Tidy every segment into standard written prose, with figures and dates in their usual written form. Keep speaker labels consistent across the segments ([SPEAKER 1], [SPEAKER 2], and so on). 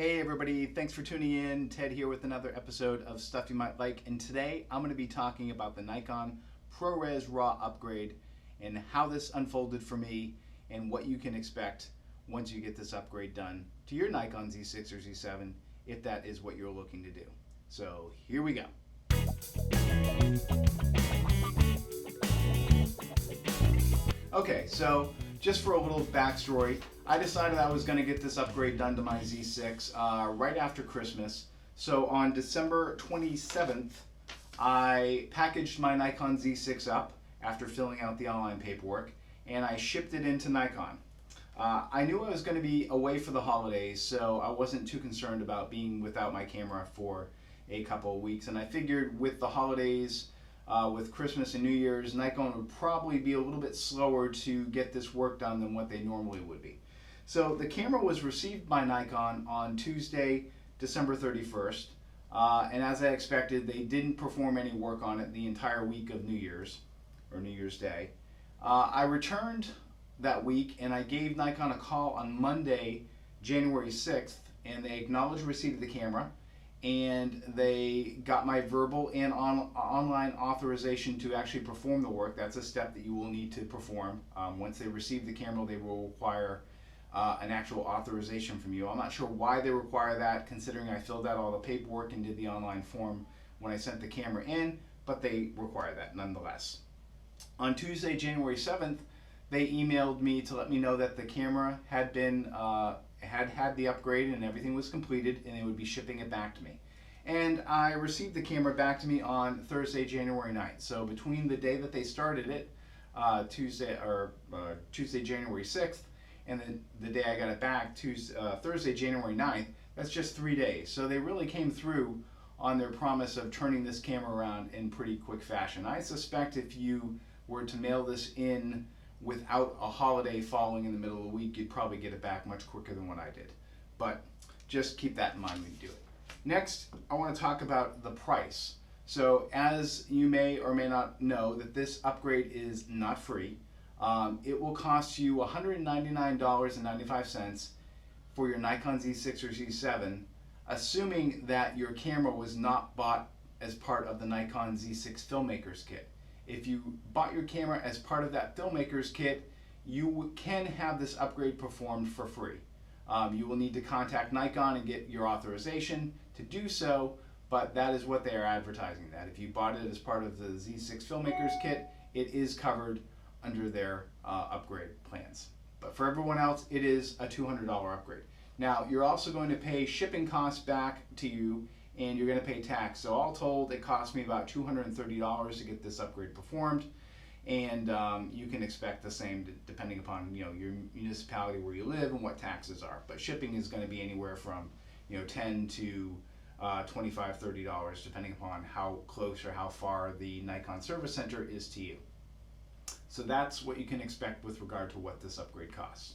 [SPEAKER 1] Hey everybody, thanks for tuning in. Ted here with another episode of Stuff You Might Like, and today I'm going to be talking about the Nikon ProResRaw upgrade and how this unfolded for me and what you can expect once you get this upgrade done to your Nikon Z6 or Z7 if that is what you're looking to do. So here we go. Okay, so just for a little backstory, I decided I was going to get this upgrade done to my Z6 right after Christmas. So on December 27th, I packaged my Nikon Z6 up after filling out the online paperwork, and I shipped it into Nikon. I knew I was going to be away for the holidays, so I wasn't too concerned about being without my camera for a couple of weeks, and I figured with the holidays, with Christmas and New Year's, Nikon would probably be a little bit slower to get this work done than what they normally would be. So the camera was received by Nikon on Tuesday, December 31st, and as I expected, they didn't perform any work on it the entire week of New Year's, or New Year's Day. I returned that week and I gave Nikon a call on Monday, January 6th, and they acknowledged receipt of the camera, and they got my verbal and online authorization to actually perform the work. That's a step that you will need to perform. Once they receive the camera, they will require an actual authorization from you. I'm not sure why they require that, considering I filled out all the paperwork and did the online form when I sent the camera in, but they require that nonetheless. On Tuesday, January 7th, they emailed me to let me know that the camera had been had the upgrade and everything was completed, and they would be shipping it back to me. And I received the camera back to me on Thursday, January 9th. So between the day that they started it, Tuesday, January 6th, and then the day I got it back, Thursday, January 9th, that's just 3 days. So they really came through on their promise of turning this camera around in pretty quick fashion. I suspect if you were to mail this in without a holiday following in the middle of the week, you'd probably get it back much quicker than what I did. But just keep that in mind when you do it. Next, I want to talk about the price. So as you may or may not know, that this upgrade is not free. It will cost you $199.95 for your Nikon Z6 or Z7, assuming that your camera was not bought as part of the Nikon Z6 Filmmakers Kit. If you bought your camera as part of that Filmmakers Kit, you can have this upgrade performed for free. You will need to contact Nikon and get your authorization to do so, but that is what they are advertising, that if you bought it as part of the Z6 Filmmakers Kit, it is covered under their upgrade plans. But for everyone else, it is a $200 upgrade. Now, you're also going to pay shipping costs back to you, and you're going to pay tax. So all told, it cost me about $230 to get this upgrade performed, and you can expect the same depending upon your municipality where you live and what taxes are. But shipping is going to be anywhere from $10 to $25, $30 depending upon how close or how far the Nikon Service Center is to you. So that's what you can expect with regard to what this upgrade costs.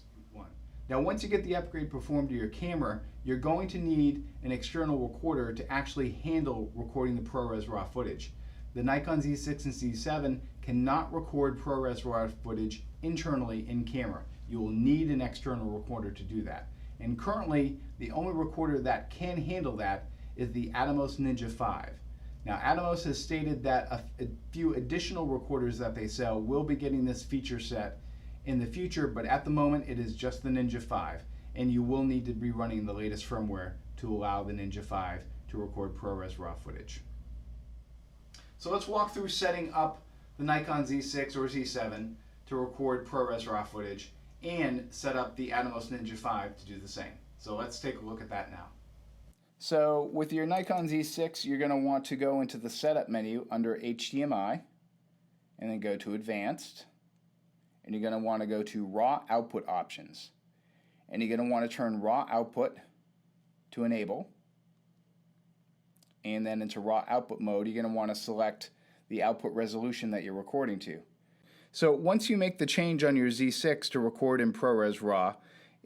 [SPEAKER 1] Now, once you get the upgrade performed to your camera, you're going to need an external recorder to actually handle recording the ProResRaw footage. The Nikon Z6 and Z7 cannot record ProResRaw footage internally in camera. You will need an external recorder to do that. And currently, the only recorder that can handle that is the Atomos Ninja 5. Now, Atomos has stated that a few additional recorders that they sell will be getting this feature set in the future, but at the moment it is just the Ninja 5, and you will need to be running the latest firmware to allow the Ninja 5 to record ProResRaw footage. So let's walk through setting up the Nikon Z6 or Z7 to record ProResRaw footage and set up the Atomos Ninja 5 to do the same. So let's take a look at that now. So with your Nikon Z6, you're going to want to go into the Setup menu under HDMI, and then go to Advanced, and you're going to want to go to Raw Output Options, and you're going to want to turn Raw Output to Enable, and then into Raw Output mode, you're going to want to select the output resolution that you're recording to. So once you make the change on your Z6 to record in ProResRaw,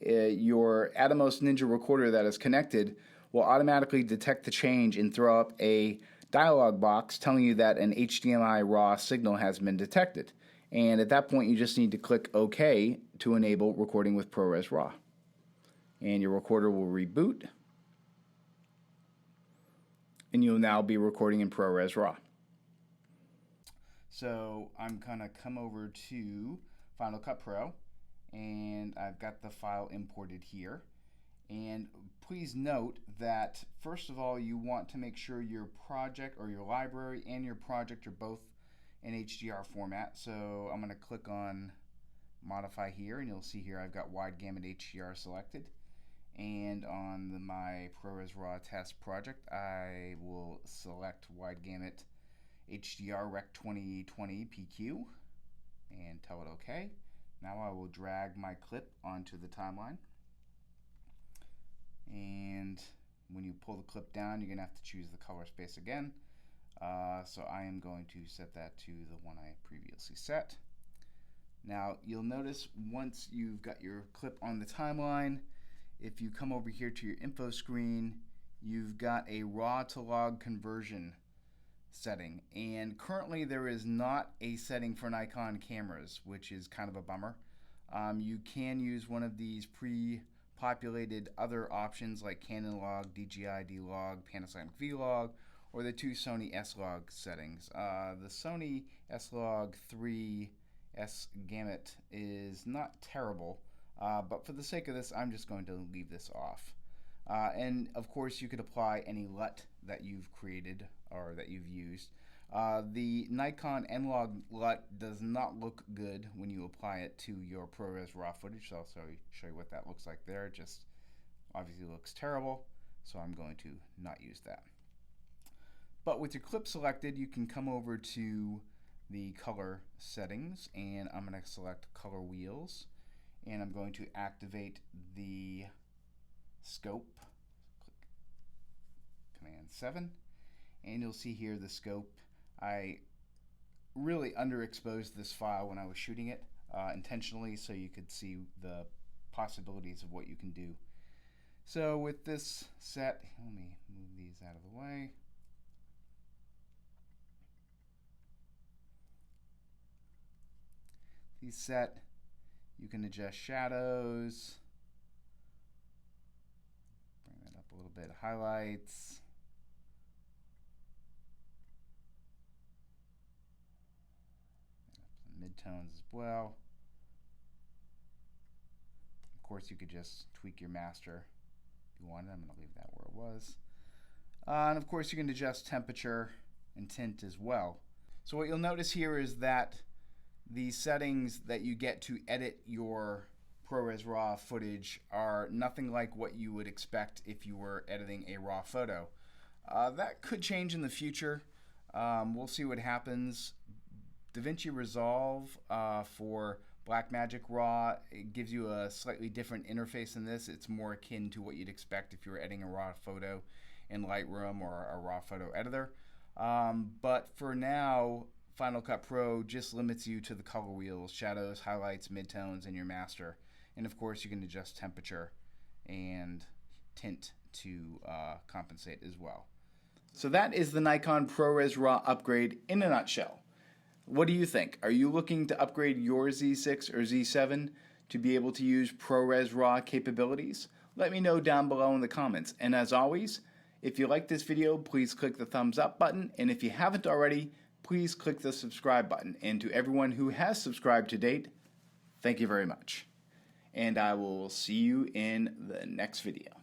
[SPEAKER 1] your Atomos Ninja recorder that is connected will automatically detect the change and throw up a dialog box telling you that an HDMI RAW signal has been detected. And at that point, you just need to click OK to enable recording with ProResRaw. And your recorder will reboot, and you'll now be recording in ProResRaw. So I'm gonna come over to Final Cut Pro, and I've got the file imported here. And please note that first of all, you want to make sure your project or your library and your project are both in HDR format. So I'm gonna click on Modify here, and you'll see here I've got Wide Gamut HDR selected. And on my ProResRaw test project, I will select Wide Gamut HDR Rec 2020 PQ and tell it OK. Now I will drag my clip onto the timeline. And when you pull the clip down, you're going to have to choose the color space again. So I am going to set that to the one I previously set. Now you'll notice once you've got your clip on the timeline, if you come over here to your info screen, you've got a raw to log conversion setting, and currently there is not a setting for Nikon cameras, which is kind of a bummer. You can use one of these pre-populated other options like Canon log, DJI D-Log, Panasonic V-Log, or the two Sony S-Log settings. The Sony S-Log 3 S Gamut is not terrible, but for the sake of this, I'm just going to leave this off. And of course, you could apply any LUT that you've created or that you've used. The Nikon N-Log LUT does not look good when you apply it to your ProRes RAW footage, so I'll show you what that looks like there. It just obviously looks terrible, so I'm going to not use that. But with your clip selected, you can come over to the color settings, and I'm going to select color wheels, and I'm going to activate the scope. Click Command 7, and you'll see here the scope. I really underexposed this file when I was shooting it intentionally, so you could see the possibilities of what you can do. So with this set, let me move these out of the way. These set, you can adjust shadows, bring that up a little bit, highlights, some midtones as well. Of course, you could just tweak your master if you wanted. I'm going to leave that where it was. And of course, you can adjust temperature and tint as well. So what you'll notice here is that the settings that you get to edit your ProRes RAW footage are nothing like what you would expect if you were editing a RAW photo. That could change in the future. We'll see what happens. DaVinci Resolve for Blackmagic RAW, it gives you a slightly different interface than this. It's more akin to what you'd expect if you were editing a RAW photo in Lightroom or a RAW photo editor. But for now, Final Cut Pro just limits you to the color wheels, shadows, highlights, midtones, and your master. And of course, you can adjust temperature and tint to compensate as well. So that is the Nikon ProRes RAW upgrade in a nutshell. What do you think? Are you looking to upgrade your Z6 or Z7 to be able to use ProRes RAW capabilities? Let me know down below in the comments. And as always, if you like this video, please click the thumbs up button. And if you haven't already, please click the subscribe button. And to everyone who has subscribed to date, thank you very much. And I will see you in the next video.